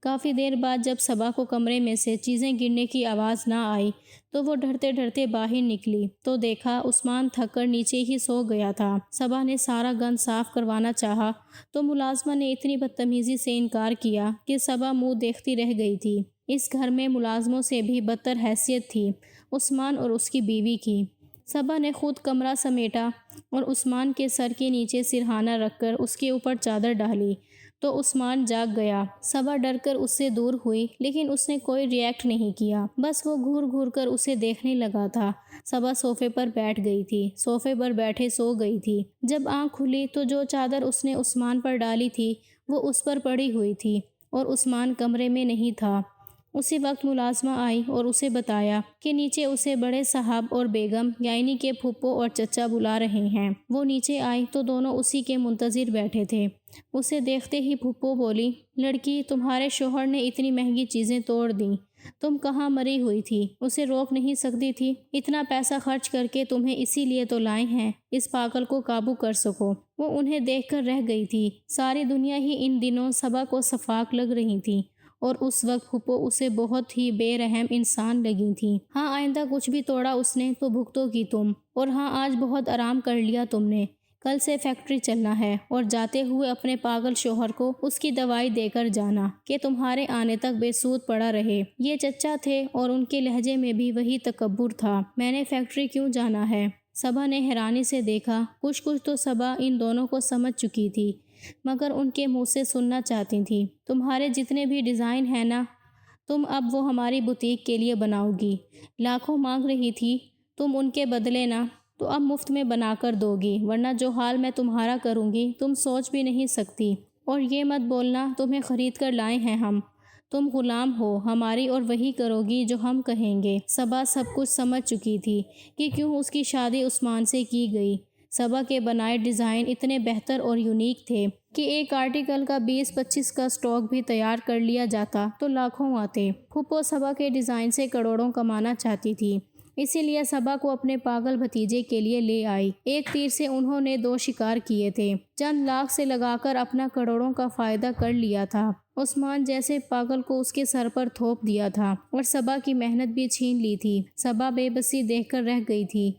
S1: کافی دیر بعد جب صبا کو کمرے میں سے چیزیں گرنے کی آواز نہ آئی تو وہ ڈرتے ڈرتے باہر نکلی تو دیکھا عثمان تھک کر نیچے ہی سو گیا تھا۔ صبا نے سارا گند صاف کروانا چاہا تو ملازمہ نے اتنی بدتمیزی سے انکار کیا کہ صبا منہ دیکھتی رہ گئی تھی۔ اس گھر میں ملازموں سے بھی بدتر حیثیت تھی عثمان اور اس کی بیوی کی۔ صبا نے خود کمرہ سمیٹا اور عثمان کے سر کے نیچے سرہانہ رکھ کر اس کے اوپر چادر ڈالی تو عثمان جاگ گیا۔ صبا ڈر کر اس سے دور ہوئی، لیکن اس نے کوئی ری ایکٹ نہیں کیا، بس وہ گھور گھور کر اسے دیکھنے لگا تھا۔ صبا صوفے پر بیٹھ گئی تھی، صوفے پر بیٹھے سو گئی تھی۔ جب آنکھ کھلی تو جو چادر اس نے عثمان پر ڈالی تھی وہ اس پر پڑی ہوئی تھی اور عثمان کمرے میں نہیں تھا۔ اسی وقت ملازمہ آئی اور اسے بتایا کہ نیچے اسے بڑے صاحب اور بیگم یعنی کہ پھپھو اور چچا بلا رہے ہیں۔ وہ نیچے آئی تو دونوں اسی کے منتظر بیٹھے تھے۔ اسے دیکھتے ہی پھپھو بولی، لڑکی، تمہارے شوہر نے اتنی مہنگی چیزیں توڑ دیں، تم کہاں مری ہوئی تھی؟ اسے روک نہیں سکتی تھی؟ اتنا پیسہ خرچ کر کے تمہیں اسی لیے تو لائے ہیں، اس پاگل کو قابو کر سکو۔ وہ انہیں دیکھ کر رہ گئی تھی۔ ساری دنیا ہی ان دنوں صبا کو صفاق لگ رہی تھی، اور اس وقت پھپھو اسے بہت ہی بے رحم انسان لگی تھی۔ ہاں، آئندہ کچھ بھی توڑا اس نے تو بھگتو گی تم، اور ہاں، آج بہت آرام کر لیا تم نے، کل سے فیکٹری چلنا ہے اور جاتے ہوئے اپنے پاگل شوہر کو اس کی دوائی دے کر جانا کہ تمہارے آنے تک بے سود پڑا رہے۔ یہ چچا تھے اور ان کے لہجے میں بھی وہی تکبر تھا۔ میں نے فیکٹری کیوں جانا ہے؟ صبا نے حیرانی سے دیکھا۔ کچھ تو صبا ان دونوں کو سمجھ چکی تھی، مگر ان کے منہ سے سننا چاہتی تھی۔ تمہارے جتنے بھی ڈیزائن ہیں نا، تم اب وہ ہماری بوتیک کے لیے بناؤ گی۔ لاکھوں مانگ رہی تھی تم ان کے بدلے نا، تو اب مفت میں بنا کر دو گی، ورنہ جو حال میں تمہارا کروں گی تم سوچ بھی نہیں سکتی۔ اور یہ مت بولنا تمہیں خرید کر لائے ہیں ہم، تم غلام ہو ہماری اور وہی کرو گی جو ہم کہیں گے۔ صبا سب کچھ سمجھ چکی تھی کہ کیوں اس کی شادی عثمان سے کی گئی۔ صبا کے بنائے ڈیزائن اتنے بہتر اور یونیک تھے کہ ایک آرٹیکل کا 20-25 کا سٹاک بھی تیار کر لیا جاتا تو لاکھوں آتے۔ پھپھو صبا کے ڈیزائن سے کروڑوں کمانا چاہتی تھی اسی لیے صبا کو اپنے پاگل بھتیجے کے لیے لے آئی۔ ایک تیر سے انہوں نے 2 شکار کیے تھے، چند لاکھ سے لگا کر اپنا کروڑوں کا فائدہ کر لیا تھا۔ عثمان جیسے پاگل کو اس کے سر پر تھوپ دیا تھا اور صبا کی محنت بھی چھین لی تھی۔ صبا بے بسی دیکھ کر رہ گئی تھی،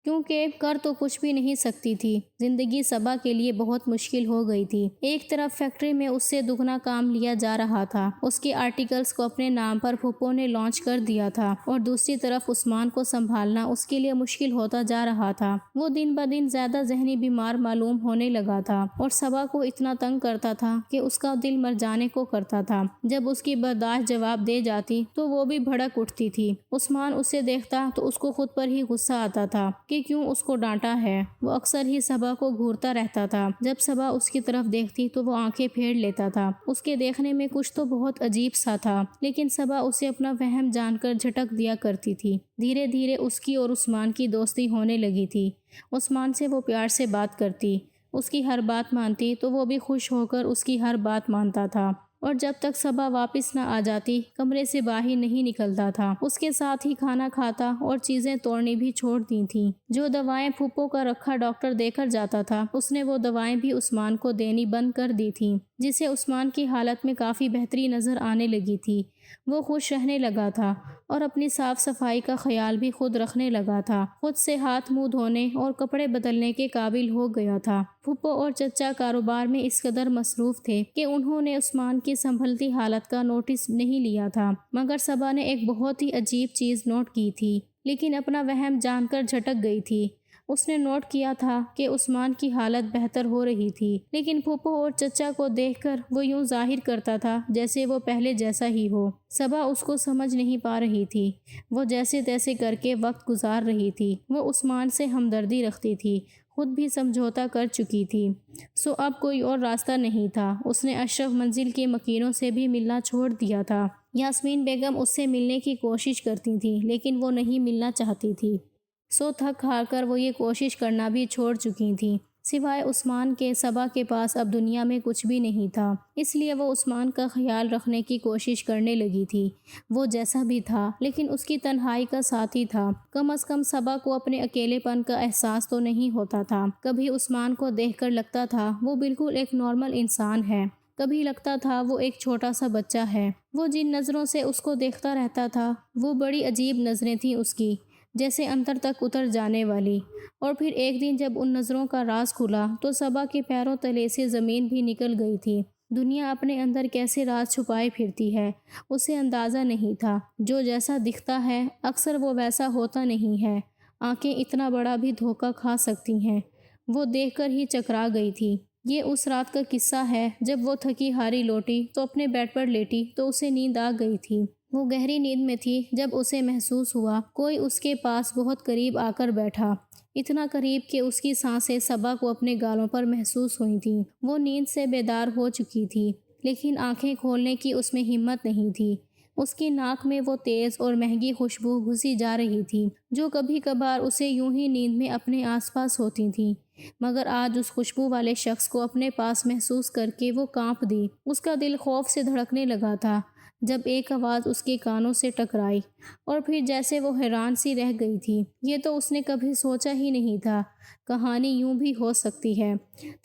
S1: کیونکہ کر تو کچھ بھی نہیں سکتی تھی۔ زندگی صبا کے لیے بہت مشکل ہو گئی تھی۔ ایک طرف فیکٹری میں اس سے دگنا کام لیا جا رہا تھا، اس کے آرٹیکلز کو اپنے نام پر پھپھو نے لانچ کر دیا تھا، اور دوسری طرف عثمان کو سنبھالنا اس کے لیے مشکل ہوتا جا رہا تھا۔ وہ دن بدن زیادہ ذہنی بیمار معلوم ہونے لگا تھا اور صبا کو اتنا تنگ کرتا تھا کہ اس کا دل مر جانے کو کرتا تھا۔ جب اس کی برداشت جواب دے جاتی تو وہ بھی بھڑک اٹھتی تھی۔ عثمان اسے دیکھتا تو اس کو خود پر ہی غصہ آتا تھا کہ کیوں اس کو ڈانٹا ہے۔ وہ اکثر ہی صبا کو گھورتا رہتا تھا۔ جب صبا اس کی طرف دیکھتی تو وہ آنکھیں پھیر لیتا تھا۔ اس کے دیکھنے میں کچھ تو بہت عجیب سا تھا، لیکن صبا اسے اپنا وہم جان کر جھٹک دیا کرتی تھی۔ دھیرے دھیرے اس کی اور عثمان کی دوستی ہونے لگی تھی۔ عثمان سے وہ پیار سے بات کرتی، اس کی ہر بات مانتی تو وہ بھی خوش ہو کر اس کی ہر بات مانتا تھا، اور جب تک صبا واپس نہ آ جاتی کمرے سے باہر نہیں نکلتا تھا۔ اس کے ساتھ ہی کھانا کھاتا اور چیزیں توڑنی بھی چھوڑ دی تھیں۔ جو دوائیں پھپھو کا رکھا ڈاکٹر دے کر جاتا تھا، اس نے وہ دوائیں بھی عثمان کو دینی بند کر دی تھیں، جس سے عثمان کی حالت میں کافی بہتری نظر آنے لگی تھی۔ وہ خوش رہنے لگا تھا اور اپنی صاف صفائی کا خیال بھی خود رکھنے لگا تھا۔ خود سے ہاتھ منہ دھونے اور کپڑے بدلنے کے قابل ہو گیا تھا۔ پھپھو اور چچا کاروبار میں اس قدر مصروف تھے کہ انہوں نے عثمان کی سنبھلتی حالت کا نوٹس نہیں لیا تھا، مگر صبا نے ایک بہت ہی عجیب چیز نوٹ کی تھی، لیکن اپنا وہم جان کر جھٹک گئی تھی۔ اس نے نوٹ کیا تھا کہ عثمان کی حالت بہتر ہو رہی تھی، لیکن پھپھو اور چچا کو دیکھ کر وہ یوں ظاہر کرتا تھا جیسے وہ پہلے جیسا ہی ہو۔ صبا اس کو سمجھ نہیں پا رہی تھی۔ وہ جیسے تیسے کر کے وقت گزار رہی تھی۔ وہ عثمان سے ہمدردی رکھتی تھی، خود بھی سمجھوتا کر چکی تھی، سو اب کوئی اور راستہ نہیں تھا۔ اس نے اشرف منزل کے مکینوں سے بھی ملنا چھوڑ دیا تھا۔ یاسمین بیگم اس سے ملنے کی کوشش کرتی تھی، لیکن وہ نہیں ملنا چاہتی تھی، سو تھک ہار کر وہ یہ کوشش کرنا بھی چھوڑ چکی تھیں۔ سوائے عثمان کے صبا کے پاس اب دنیا میں کچھ بھی نہیں تھا، اس لیے وہ عثمان کا خیال رکھنے کی کوشش کرنے لگی تھی۔ وہ جیسا بھی تھا لیکن اس کی تنہائی کا ساتھی تھا۔ کم از کم صبا کو اپنے اکیلے پن کا احساس تو نہیں ہوتا تھا۔ کبھی عثمان کو دیکھ کر لگتا تھا وہ بالکل ایک نارمل انسان ہے، کبھی لگتا تھا وہ ایک چھوٹا سا بچہ ہے۔ وہ جن نظروں سے اس کو دیکھتا رہتا تھا وہ بڑی عجیب نظریں تھیں اس کی، جیسے اندر تک اتر جانے والی۔ اور پھر ایک دن جب ان نظروں کا راز کھلا تو صبا کے پیروں تلے سے زمین بھی نکل گئی تھی۔ دنیا اپنے اندر کیسے راز چھپائے پھرتی ہے اسے اندازہ نہیں تھا۔ جو جیسا دکھتا ہے اکثر وہ ویسا ہوتا نہیں ہے۔ آنکھیں اتنا بڑا بھی دھوکہ کھا سکتی ہیں۔ وہ دیکھ کر ہی چکرا گئی تھی۔ یہ اس رات کا قصہ ہے جب وہ تھکی ہاری لوٹی تو اپنے بیڈ پر لیٹی تو اسے نیند آ گئی تھی۔ وہ گہری نیند میں تھی جب اسے محسوس ہوا کوئی اس کے پاس بہت قریب آ کر بیٹھا، اتنا قریب کہ اس کی سانسیں صبا کو اپنے گالوں پر محسوس ہوئی تھیں۔ وہ نیند سے بیدار ہو چکی تھی، لیکن آنکھیں کھولنے کی اس میں ہمت نہیں تھی۔ اس کی ناک میں وہ تیز اور مہنگی خوشبو گھسی جا رہی تھی جو کبھی کبھار اسے یوں ہی نیند میں اپنے آس پاس ہوتی تھیں، مگر آج اس خوشبو والے شخص کو اپنے پاس محسوس کر کے وہ کانپ دی۔ اس کا دل خوف سے دھڑکنے لگا تھا جب ایک آواز اس کے کانوں سے ٹکرائی، اور پھر جیسے وہ حیران سی رہ گئی تھی۔ یہ تو اس نے کبھی سوچا ہی نہیں تھا کہانی یوں بھی ہو سکتی ہے،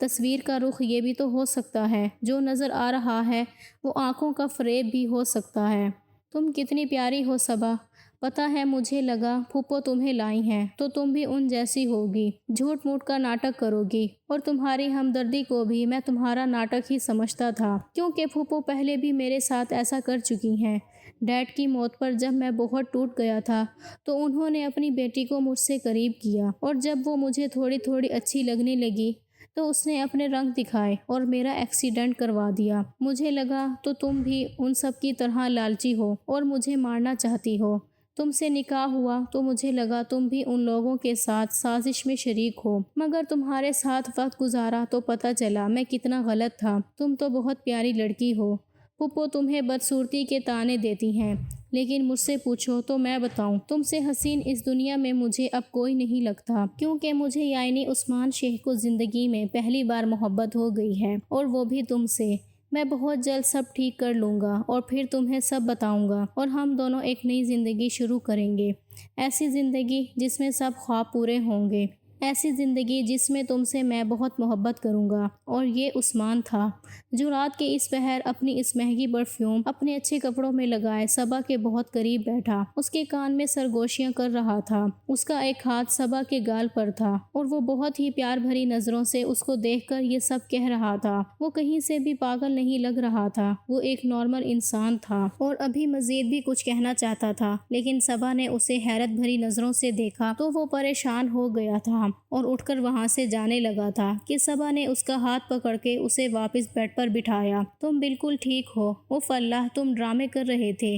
S1: تصویر کا رخ یہ بھی تو ہو سکتا ہے، جو نظر آ رہا ہے وہ آنکھوں کا فریب بھی ہو سکتا ہے۔ تم کتنی پیاری ہو صبا، پتہ ہے مجھے لگا پھپھو تمہیں لائی ہیں تو تم بھی ان جیسی ہوگی، جھوٹ موٹ کا ناٹک کرو گی، اور تمہاری ہمدردی کو بھی میں تمہارا ناٹک ہی سمجھتا تھا، کیونکہ پھپھو پہلے بھی میرے ساتھ ایسا کر چکی ہیں۔ ڈیڈ کی موت پر جب میں بہت ٹوٹ گیا تھا تو انہوں نے اپنی بیٹی کو مجھ سے قریب کیا، اور جب وہ مجھے تھوڑی تھوڑی اچھی لگنے لگی تو اس نے اپنے رنگ دکھائے اور میرا ایکسیڈنٹ کروا دیا۔ مجھے لگا تو تم بھی ان سب کی طرح لالچی ہو اور مجھے مارنا چاہتی ہو۔ تم سے نکاح ہوا تو مجھے لگا تم بھی ان لوگوں کے ساتھ سازش میں شریک ہو، مگر تمہارے ساتھ وقت گزارا تو پتہ چلا میں کتنا غلط تھا۔ تم تو بہت پیاری لڑکی ہو۔ پھپھو تمہیں بدصورتی کے طعنے دیتی ہیں، لیکن مجھ سے پوچھو تو میں بتاؤں تم سے حسین اس دنیا میں مجھے اب کوئی نہیں لگتا، کیونکہ مجھے یعنی عثمان شیخ کو زندگی میں پہلی بار محبت ہو گئی ہے، اور وہ بھی تم سے۔ میں بہت جلد سب ٹھیک کر لوں گا اور پھر تمہیں سب بتاؤں گا اور ہم دونوں ایک نئی زندگی شروع کریں گے۔ ایسی زندگی جس میں سب خواب پورے ہوں گے، ایسی زندگی جس میں تم سے میں بہت محبت کروں گا۔ اور یہ عثمان تھا جو رات کے اس پہر اپنی اس مہنگی پرفیوم اپنے اچھے کپڑوں میں لگائے صبا کے بہت قریب بیٹھا، اس کے کان میں سرگوشیاں کر رہا تھا۔ اس کا ایک ہاتھ صبا کے گال پر تھا اور وہ بہت ہی پیار بھری نظروں سے اس کو دیکھ کر یہ سب کہہ رہا تھا۔ وہ کہیں سے بھی پاگل نہیں لگ رہا تھا، وہ ایک نارمل انسان تھا اور ابھی مزید بھی کچھ کہنا چاہتا تھا، لیکن صبا نے اسے حیرت بھری نظروں سے دیکھا تو وہ پریشان ہو گیا تھا اور اٹھ کر وہاں سے جانے لگا تھا کہ صبا نے اس کا ہاتھ پکڑ کے اسے واپس بیڈ پر بٹھایا۔ تم بالکل ٹھیک ہو، اف اللہ تم ڈرامے کر رہے تھے،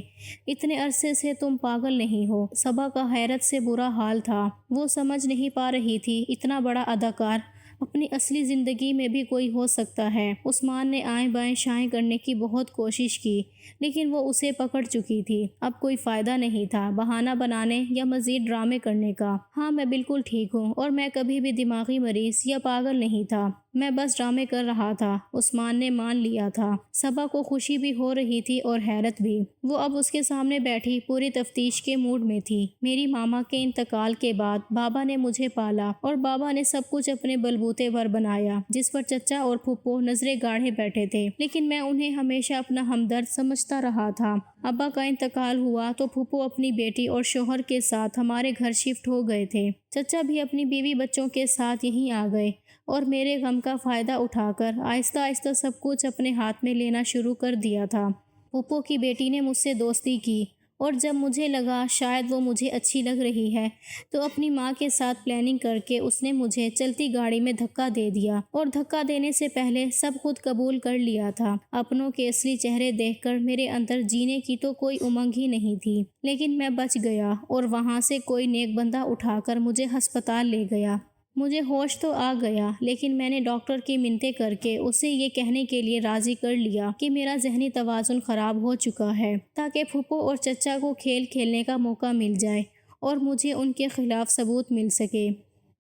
S1: اتنے عرصے سے تم پاگل نہیں ہو۔ صبا کا حیرت سے برا حال تھا، وہ سمجھ نہیں پا رہی تھی اتنا بڑا اداکار اپنی اصلی زندگی میں بھی کوئی ہو سکتا ہے۔ عثمان نے آئیں بائیں شائیں کرنے کی بہت کوشش کی لیکن وہ اسے پکڑ چکی تھی، اب کوئی فائدہ نہیں تھا بہانہ بنانے یا مزید ڈرامے کرنے کا۔ ہاں میں بالکل ٹھیک ہوں اور میں کبھی بھی دماغی مریض یا پاگل نہیں تھا، میں بس ڈرامے کر رہا تھا۔ عثمان نے مان لیا تھا۔ صبا کو خوشی بھی ہو رہی تھی اور حیرت بھی، وہ اب اس کے سامنے بیٹھی پوری تفتیش کے موڈ میں تھی۔ میری ماما کے انتقال کے بعد بابا نے مجھے پالا اور بابا نے سب کچھ اپنے بلبوتے پر بنایا، جس پر چچا اور پھپھو نظریں گاڑے بیٹھے تھے، لیکن میں انہیں ہمیشہ اپنا ہمدرد سمجھتا رہا تھا۔ ابا کا انتقال ہوا تو پھپھو اپنی بیٹی اور شوہر کے ساتھ ہمارے گھر شفٹ ہو گئے تھے، چچا بھی اپنی بیوی بچوں کے ساتھ یہیں آ گئے اور میرے غم کا فائدہ اٹھا کر آہستہ آہستہ سب کچھ اپنے ہاتھ میں لینا شروع کر دیا تھا۔ پھپھو کی بیٹی نے مجھ سے دوستی کی اور جب مجھے لگا شاید وہ مجھے اچھی لگ رہی ہے تو اپنی ماں کے ساتھ پلاننگ کر کے اس نے مجھے چلتی گاڑی میں دھکا دے دیا اور دھکا دینے سے پہلے سب خود قبول کر لیا تھا۔ اپنوں کے اصلی چہرے دیکھ کر میرے اندر جینے کی تو کوئی امنگ ہی نہیں تھی، لیکن میں بچ گیا اور وہاں سے کوئی نیک بندہ اٹھا کر مجھے ہسپتال لے گیا۔ مجھے ہوش تو آ گیا لیکن میں نے ڈاکٹر کی منتیں کر کے اسے یہ کہنے کے لیے راضی کر لیا کہ میرا ذہنی توازن خراب ہو چکا ہے تاکہ پھپھو اور چچا کو کھیل کھیلنے کا موقع مل جائے اور مجھے ان کے خلاف ثبوت مل سکے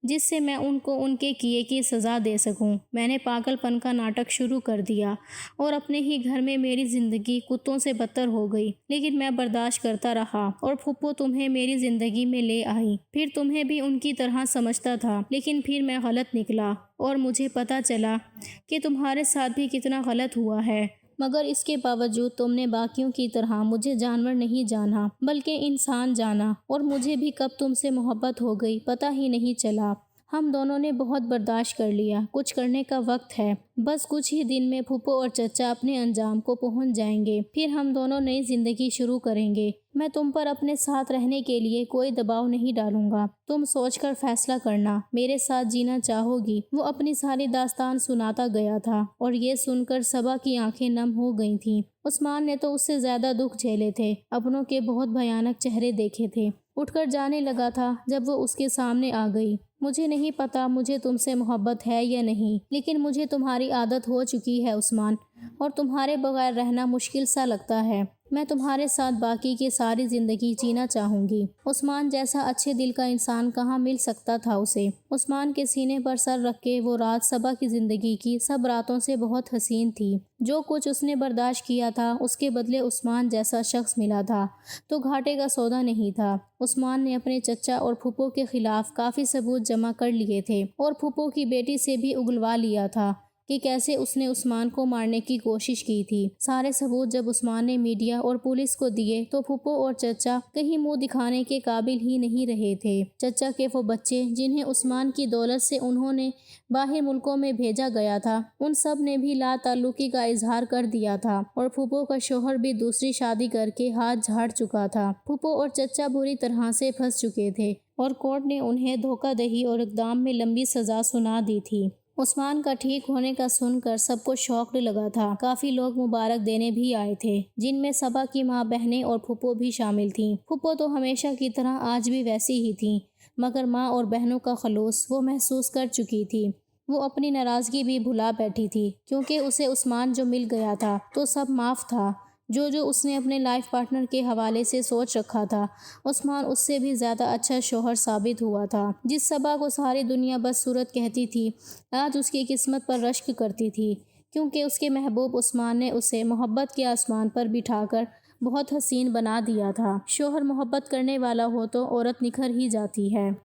S1: جس سے میں ان کو ان کے کیے کی سزا دے سکوں۔ میں نے پاگل پن کا ناٹک شروع کر دیا اور اپنے ہی گھر میں میری زندگی کتوں سے بدتر ہو گئی، لیکن میں برداشت کرتا رہا اور پھپھو تمہیں میری زندگی میں لے آئی، پھر تمہیں بھی ان کی طرح سمجھتا تھا، لیکن پھر میں غلط نکلا اور مجھے پتہ چلا کہ تمہارے ساتھ بھی کتنا غلط ہوا ہے، مگر اس کے باوجود تم نے باقیوں کی طرح مجھے جانور نہیں جانا بلکہ انسان جانا اور مجھے بھی کب تم سے محبت ہو گئی پتہ ہی نہیں چلا۔ ہم دونوں نے بہت برداشت کر لیا، کچھ کرنے کا وقت ہے، بس کچھ ہی دن میں پھپھو اور چچا اپنے انجام کو پہنچ جائیں گے، پھر ہم دونوں نئی زندگی شروع کریں گے۔ میں تم پر اپنے ساتھ رہنے کے لیے کوئی دباؤ نہیں ڈالوں گا، تم سوچ کر فیصلہ کرنا، میرے ساتھ جینا چاہو گی؟ وہ اپنی ساری داستان سناتا گیا تھا اور یہ سن کر صبا کی آنکھیں نم ہو گئی تھیں۔ عثمان نے تو اس سے زیادہ دکھ جھیلے تھے، اپنوں کے بہت بھیانک چہرے دیکھے تھے، اٹھ کر جانے لگا تھا جب وہ اس کے سامنے آ گئی۔ مجھے نہیں پتا مجھے تم سے محبت ہے یا نہیں، لیکن مجھے تمہاری عادت ہو چکی ہے عثمان، اور تمہارے بغیر رہنا مشکل سا لگتا ہے۔ میں تمہارے ساتھ باقی کی ساری زندگی جینا چاہوں گی۔ عثمان جیسا اچھے دل کا انسان کہاں مل سکتا تھا اسے؟ عثمان کے سینے پر سر رکھ کے وہ رات صبا کی زندگی کی سب راتوں سے بہت حسین تھی۔ جو کچھ اس نے برداشت کیا تھا اس کے بدلے عثمان جیسا شخص ملا تھا تو گھاٹے کا سودا نہیں تھا۔ عثمان نے اپنے چچا اور پھپھو کے خلاف کافی ثبوت جمع کر لیے تھے اور پھپھو کی بیٹی سے بھی اگلوا لیا تھا کہ کیسے اس نے عثمان کو مارنے کی کوشش کی تھی۔ سارے ثبوت جب عثمان نے میڈیا اور پولیس کو دیے تو پھپھو اور چچا کہیں منہ دکھانے کے قابل ہی نہیں رہے تھے۔ چچا کے وہ بچے جنہیں عثمان کی دولت سے انہوں نے باہر ملکوں میں بھیجا گیا تھا، ان سب نے بھی لا تعلقی کا اظہار کر دیا تھا اور پھپھو کا شوہر بھی دوسری شادی کر کے ہاتھ جھاڑ چکا تھا۔ پھپھو اور چچا بری طرح سے پھنس چکے تھے اور کورٹ نے انہیں دھوکہ دہی اور اقدام میں لمبی سزا سنا دی تھی۔ عثمان کا ٹھیک ہونے کا سن کر سب کو شوق لگا تھا، کافی لوگ مبارک دینے بھی آئے تھے، جن میں صبا کی ماں، بہنیں اور پھپھو بھی شامل تھیں۔ پھپھو تو ہمیشہ کی طرح آج بھی ویسی ہی تھیں، مگر ماں اور بہنوں کا خلوص وہ محسوس کر چکی تھی۔ وہ اپنی ناراضگی بھی بھلا بیٹھی تھی کیونکہ اسے عثمان جو مل گیا تھا تو سب معاف تھا۔ جو اس نے اپنے لائف پارٹنر کے حوالے سے سوچ رکھا تھا، عثمان اس سے بھی زیادہ اچھا شوہر ثابت ہوا تھا۔ جس صبا کو ساری دنیا بس صورت کہتی تھی، آج اس کی قسمت پر رشک کرتی تھی کیونکہ اس کے محبوب عثمان نے اسے محبت کے آسمان پر بٹھا کر بہت حسین بنا دیا تھا۔ شوہر محبت کرنے والا ہو تو عورت نکھر ہی جاتی ہے۔